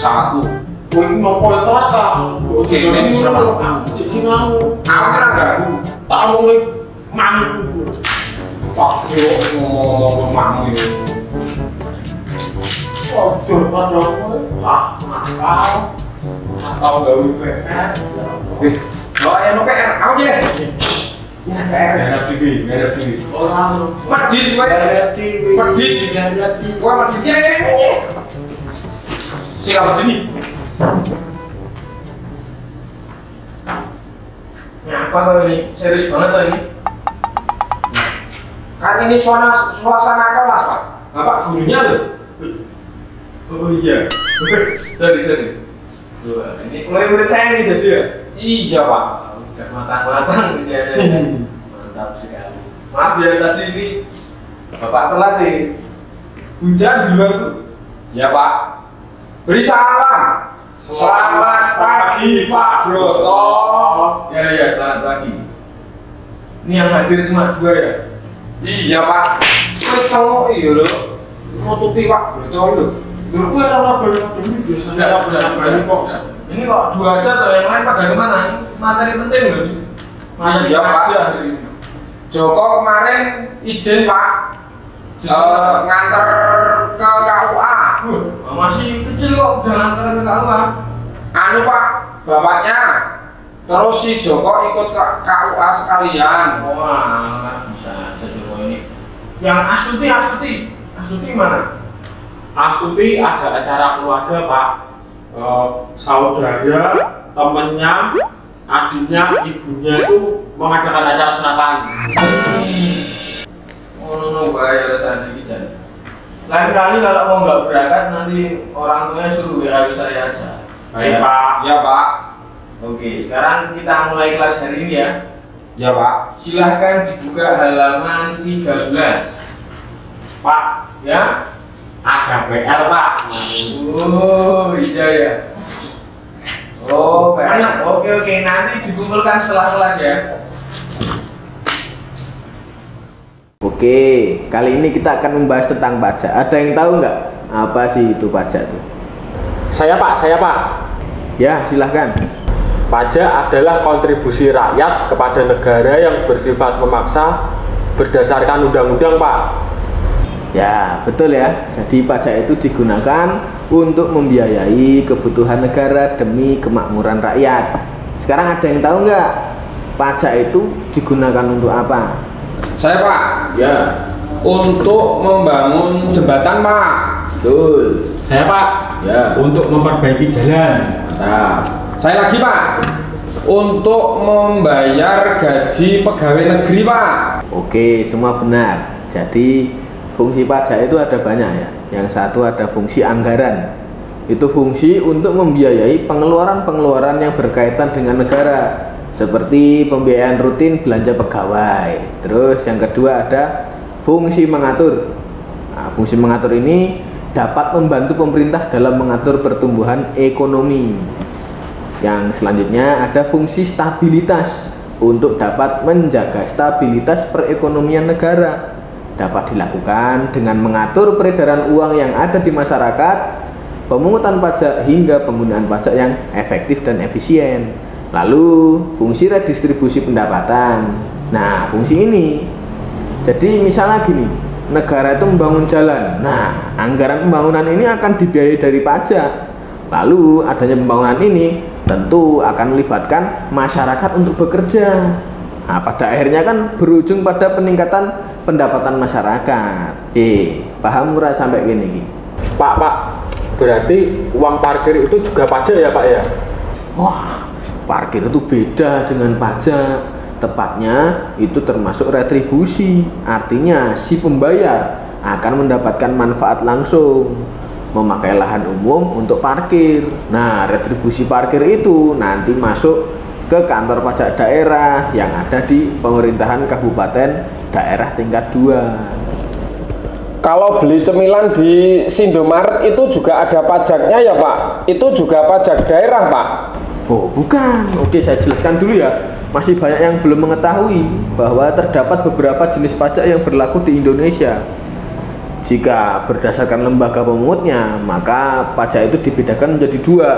pesawatku. Kowe iki ngopo to ta? Cek sama Cek sing mau. aku ora ganggu. Tak ngomong mantu. Kok yo ngomong mamu iki. Oh, surpan dong kowe. Ah, nakal. Nakal gawe PR. Oh, ya no PR, aku aja deh. Ya PR. Ngarep TV. Orang Medit kowe. TV. Medit. Kowe meditnya ngene. Siapa sini? Apa kau ini? Serius banget tuh ini? Kan ini suasana kelas, Pak. Bapak gurunya loh. Oh iya. Sorry. Wah, ini murid-murid saya nih jadi ya? Iya, Pak. Udah matang-matang usianya. Mantap sekali. Maaf ya tadi ini Bapak telat nih. Hujan di luar tuh. Ya, Pak. Beri salam. Selamat pagi, Pak Broto. Ya, selamat pagi. Ini yang hadir cuma 2 ya? Iya, Pak. Wes kalau iya lho. Nutupi Pak Broto lho. Aku ora berani biasanya. Udah kok. Ini kok 2 aja tuh, yang lain pada kemana? Ini materi penting loh ini. Materi Iya, Pak. aja hari ini. Joko kemarin izin, Pak. Nganter ke KUA. Masih kecil kok udah nganter ke KUA. Anu, Pak, bapaknya. Terus si Joko ikut ke KUA sekalian. Wah, bisa aja Joko ini. Yang Astuti mana? Astuti ada acara keluarga, Pak. Saudara, temennya, adiknya, ibunya itu mengadakan acara sunatan. Oh, bahaya rasanya gitu. Lain kali kalau mau nggak berangkat nanti orang tuanya suruh WA ke saya aja. Baik, Ya. Pak. Ya, Pak. Oke, sekarang kita mulai kelas hari ini ya. Ya, Pak. Silahkan dibuka halaman 13. Pak, Ya. ada PR, Pak. Oh, iya ya. Oh, banyak. Oke, nanti dikumpulkan setelah kelas ya. Oke, kali ini kita akan membahas tentang pajak. Ada yang tahu nggak apa sih itu pajak itu? Saya, Pak. Ya, silahkan. Pajak adalah kontribusi rakyat kepada negara yang bersifat memaksa berdasarkan undang-undang, Pak. Ya, betul ya. Jadi pajak itu digunakan untuk membiayai kebutuhan negara demi kemakmuran rakyat. Sekarang ada yang tahu nggak pajak itu digunakan untuk apa? Saya, Pak. Ya, Untuk membangun jembatan, Pak. betul. Saya, Pak. Ya, Untuk memperbaiki jalan. mantap. Saya lagi, Pak. Untuk membayar gaji pegawai negeri, Pak. Oke, semua benar. Jadi fungsi pajak itu ada banyak ya. Yang satu ada fungsi anggaran. Itu fungsi untuk membiayai pengeluaran-pengeluaran yang berkaitan dengan negara, seperti pembiayaan rutin belanja pegawai. Terus yang kedua ada fungsi mengatur. Nah, fungsi mengatur ini dapat membantu pemerintah dalam mengatur pertumbuhan ekonomi. Yang selanjutnya ada fungsi stabilitas, untuk dapat menjaga stabilitas perekonomian negara. Dapat dilakukan dengan mengatur peredaran uang yang ada di masyarakat, pemungutan pajak hingga penggunaan pajak yang efektif dan efisien. Lalu fungsi redistribusi pendapatan. Nah, fungsi ini jadi misalnya gini, negara itu membangun jalan. Nah, anggaran pembangunan ini akan dibiayai dari pajak. Lalu adanya pembangunan ini tentu akan melibatkan masyarakat untuk bekerja. Nah, pada akhirnya kan berujung pada peningkatan pendapatan masyarakat. Paham murah sampai gini? Pak, berarti uang parkir itu juga pajak ya, Pak ya? Wah, parkir itu beda dengan pajak. Tepatnya itu termasuk retribusi. Artinya si pembayar akan mendapatkan manfaat langsung, memakai lahan umum untuk parkir. Nah, retribusi parkir itu nanti masuk ke kantor pajak daerah yang ada di pemerintahan kabupaten daerah tingkat 2. Kalau beli cemilan di Indomaret itu juga ada pajaknya ya, Pak? Itu juga pajak daerah, Pak? Oh, bukan. Oke, saya jelaskan dulu ya. Masih banyak yang belum mengetahui bahwa terdapat beberapa jenis pajak yang berlaku di Indonesia. Jika berdasarkan lembaga pemungutnya, maka pajak itu dibedakan menjadi dua.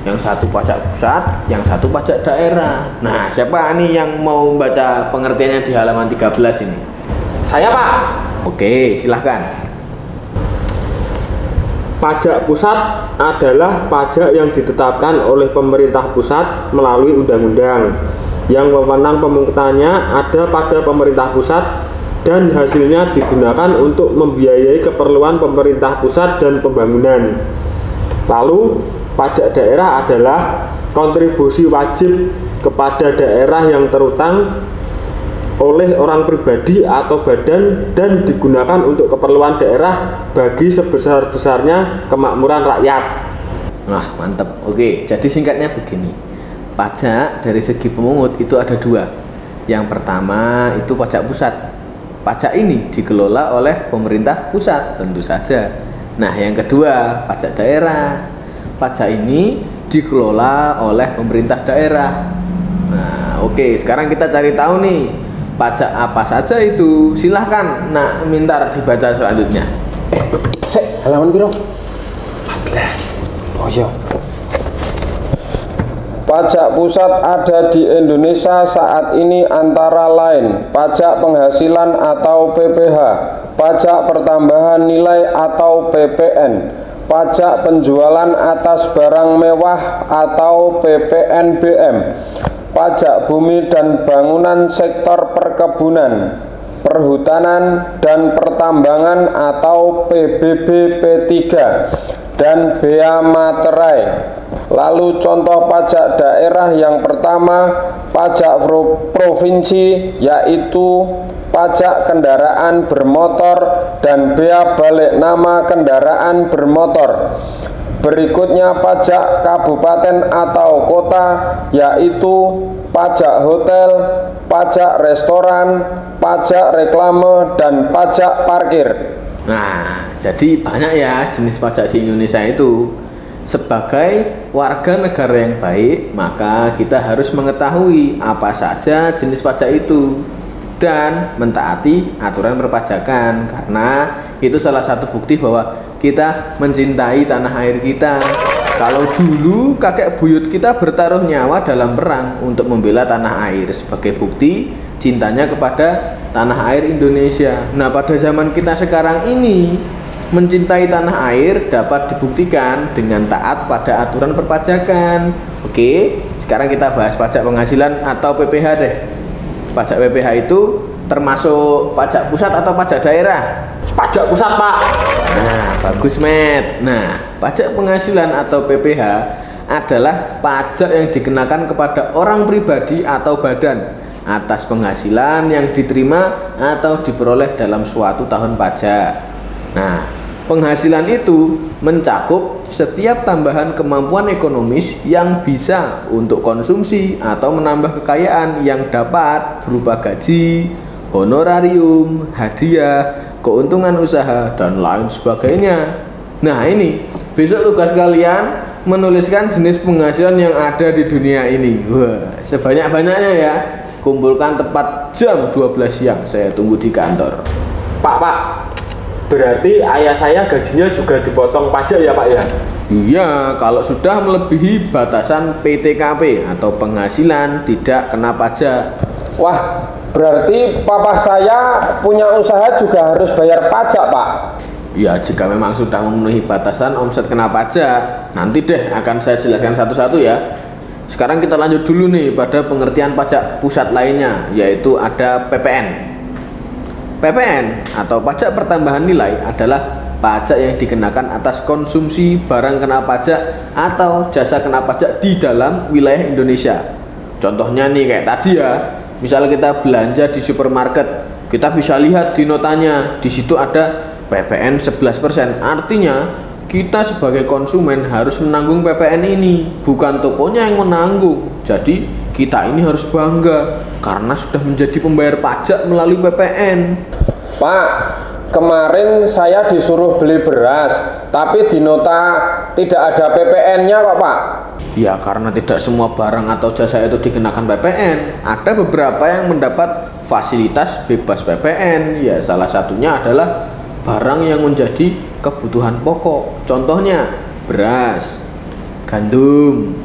Yang satu pajak pusat, yang satu pajak daerah. Nah, siapa nih yang mau baca pengertiannya di halaman 13 ini? Saya, Pak. Oke, silahkan. Pajak pusat adalah pajak yang ditetapkan oleh pemerintah pusat melalui undang-undang. Yang wewenang pemungutannya ada pada pemerintah pusat dan hasilnya digunakan untuk membiayai keperluan pemerintah pusat dan pembangunan. Lalu, pajak daerah adalah kontribusi wajib kepada daerah yang terutang oleh orang pribadi atau badan dan digunakan untuk keperluan daerah bagi sebesar-besarnya kemakmuran rakyat. Wah, mantap. Oke, jadi singkatnya begini. Pajak dari segi pemungut itu ada dua. Yang pertama itu pajak pusat. Pajak ini dikelola oleh pemerintah pusat, tentu saja. Nah, yang kedua, pajak daerah. Pajak ini dikelola oleh pemerintah daerah. Nah, oke, sekarang kita cari tahu nih, pajak apa saja itu. Silahkan, nah, minta dibaca selanjutnya. Halaman piro? 14. Oh iya. Pajak pusat ada di Indonesia saat ini antara lain pajak penghasilan atau PPh, pajak pertambahan nilai atau PPN, pajak penjualan atas barang mewah atau PPNBM, pajak bumi dan bangunan sektor perkebunan, perhutanan dan pertambangan atau PBB P3 dan bea materai. Lalu contoh pajak daerah yang pertama, pajak provinsi yaitu pajak kendaraan bermotor dan bea balik nama kendaraan bermotor. Berikutnya pajak kabupaten atau kota yaitu pajak hotel, pajak restoran, pajak reklame, dan pajak parkir. Nah, jadi banyak ya jenis pajak di Indonesia itu. Sebagai warga negara yang baik, maka kita harus mengetahui apa saja jenis pajak itu dan mentaati aturan perpajakan, karena itu salah satu bukti bahwa kita mencintai tanah air kita. Kalau dulu kakek buyut kita bertaruh nyawa dalam perang untuk membela tanah air sebagai bukti cintanya kepada tanah air Indonesia. Nah, pada zaman kita sekarang ini, mencintai tanah air dapat dibuktikan dengan taat pada aturan perpajakan. Oke, sekarang kita bahas pajak penghasilan atau PPh deh. Pajak PPh itu termasuk pajak pusat atau pajak daerah? Pajak pusat, Pak. Nah, bagus, Met. Nah, pajak penghasilan atau PPh adalah pajak yang dikenakan kepada orang pribadi atau badan atas penghasilan yang diterima atau diperoleh dalam suatu tahun pajak. Nah, penghasilan itu mencakup setiap tambahan kemampuan ekonomis yang bisa untuk konsumsi atau menambah kekayaan yang dapat berupa gaji, honorarium, hadiah, keuntungan usaha, dan lain sebagainya. Nah, ini besok tugas kalian menuliskan jenis penghasilan yang ada di dunia ini. Wah, sebanyak-banyaknya ya. Kumpulkan tepat jam 12 siang. Saya tunggu di kantor. Pak. Berarti ayah saya gajinya juga dipotong pajak ya, Pak ya? Iya, kalau sudah melebihi batasan PTKP atau penghasilan tidak kena pajak. Wah, berarti papa saya punya usaha juga harus bayar pajak, Pak? Ya, jika memang sudah memenuhi batasan omset kena pajak. Nanti deh akan saya jelaskan satu-satu ya. Sekarang kita lanjut dulu nih pada pengertian pajak pusat lainnya, yaitu ada PPN. PPN atau pajak pertambahan nilai adalah pajak yang dikenakan atas konsumsi barang kena pajak atau jasa kena pajak di dalam wilayah Indonesia. Contohnya nih kayak tadi ya, misalnya kita belanja di supermarket, kita bisa lihat di notanya, di situ ada PPN 11%. Artinya kita sebagai konsumen harus menanggung PPN ini, bukan tokonya yang menanggung. Jadi kita ini harus bangga karena sudah menjadi pembayar pajak melalui PPN. Pak, kemarin saya disuruh beli beras, tapi di nota tidak ada PPN-nya kok, Pak? Ya, karena tidak semua barang atau jasa itu dikenakan PPN. Ada beberapa yang mendapat fasilitas bebas PPN. Ya, salah satunya adalah barang yang menjadi kebutuhan pokok. Contohnya beras, gandum,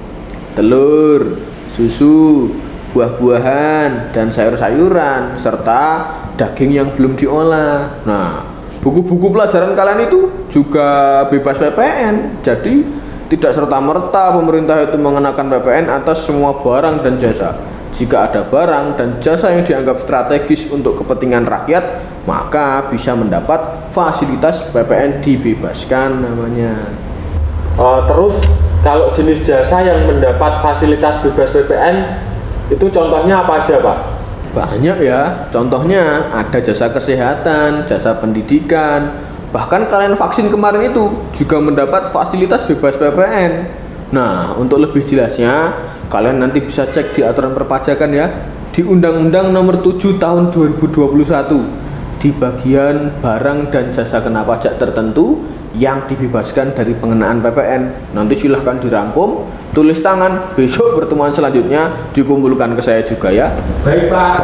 telur, susu, buah-buahan, dan sayur-sayuran, serta daging yang belum diolah. Nah, buku-buku pelajaran kalian itu juga bebas PPN. Jadi tidak serta-merta pemerintah itu mengenakan PPN atas semua barang dan jasa. Jika ada barang dan jasa yang dianggap strategis untuk kepentingan rakyat, maka bisa mendapat fasilitas PPN dibebaskan namanya. Terus kalau jenis jasa yang mendapat fasilitas bebas PPN itu contohnya apa aja, Pak? Banyak ya, contohnya ada jasa kesehatan, jasa pendidikan, bahkan kalian vaksin kemarin itu juga mendapat fasilitas bebas PPN. Nah, untuk lebih jelasnya, kalian nanti bisa cek di aturan perpajakan ya, di Undang-Undang Nomor 7 Tahun 2021 di bagian barang dan jasa kena pajak tertentu yang dibebaskan dari pengenaan PPN. Nanti silahkan dirangkum, tulis tangan, besok pertemuan selanjutnya dikumpulkan ke saya juga ya. Baik Pak.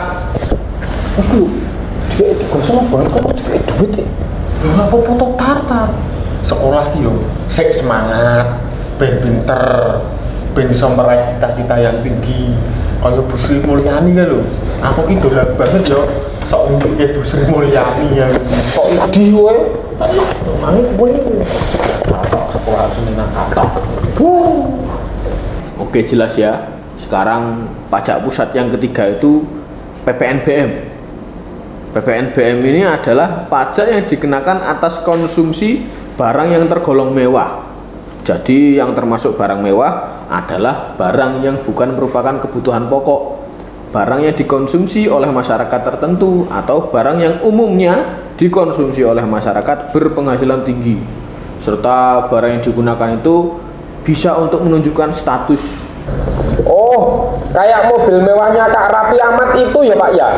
Aku dia itu gosong banget kan kayak duit ya. Ora apa-apa tartar. Sekolah yo sik semangat, ben pinter, ben iso meraih cita-cita yang tinggi. Kaya Bu Sri Mulyani kan lho. Aku ki dolan banget yo sok mimpi Bu Sri Mulyani ya. Kok idi kowe? Mane kowe sekolah seneng katok. Oke, jelas ya. Sekarang pajak pusat yang ketiga itu PPNBM. PPNBM ini adalah pajak yang dikenakan atas konsumsi barang yang tergolong mewah. Jadi yang termasuk barang mewah adalah barang yang bukan merupakan kebutuhan pokok, barang yang dikonsumsi oleh masyarakat tertentu, atau barang yang umumnya dikonsumsi oleh masyarakat berpenghasilan tinggi, serta barang yang digunakan itu bisa untuk menunjukkan status. Oh, kayak mobil mewahnya Kak Raffi Ahmad itu ya Pak ya?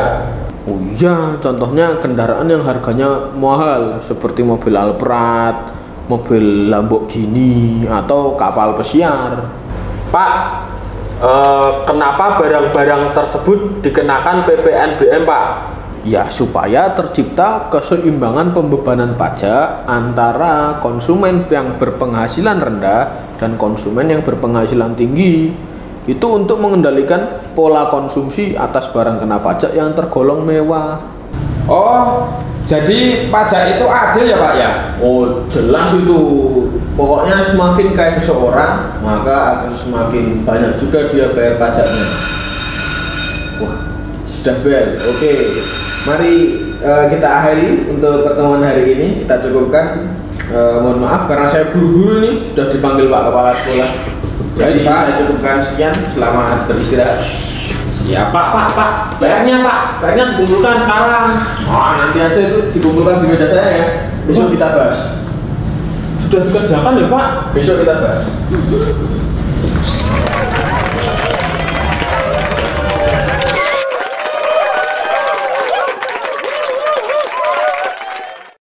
Oh iya, contohnya kendaraan yang harganya mahal seperti mobil Alphard, mobil Lamborghini, atau kapal pesiar. Pak, kenapa barang-barang tersebut dikenakan PPNBM, Pak? Ya, supaya tercipta keseimbangan pembebanan pajak antara konsumen yang berpenghasilan rendah dan konsumen yang berpenghasilan tinggi. Itu untuk mengendalikan pola konsumsi atas barang kena pajak yang tergolong mewah. Oh, jadi pajak itu adil ya Pak ya? Oh, jelas itu. Pokoknya semakin kaya seseorang, maka akan semakin banyak juga dia bayar pajaknya. Wah, sudah bel. Oke, mari kita akhiri untuk pertemuan hari ini. Kita cukupkan. Mohon maaf karena saya buru-buru ini sudah dipanggil Pak Kepala Sekolah. Jadi saya cukupkan sekian. Selamat beristirahat. Siap, Pak. Bayarnya, Pak. Bayarnya dikumpulkan sekarang. Nanti aja itu dikumpulkan di meja saya ya. Besok kita bahas. Sudah dikerjakan ya, Pak? Besok kita bahas.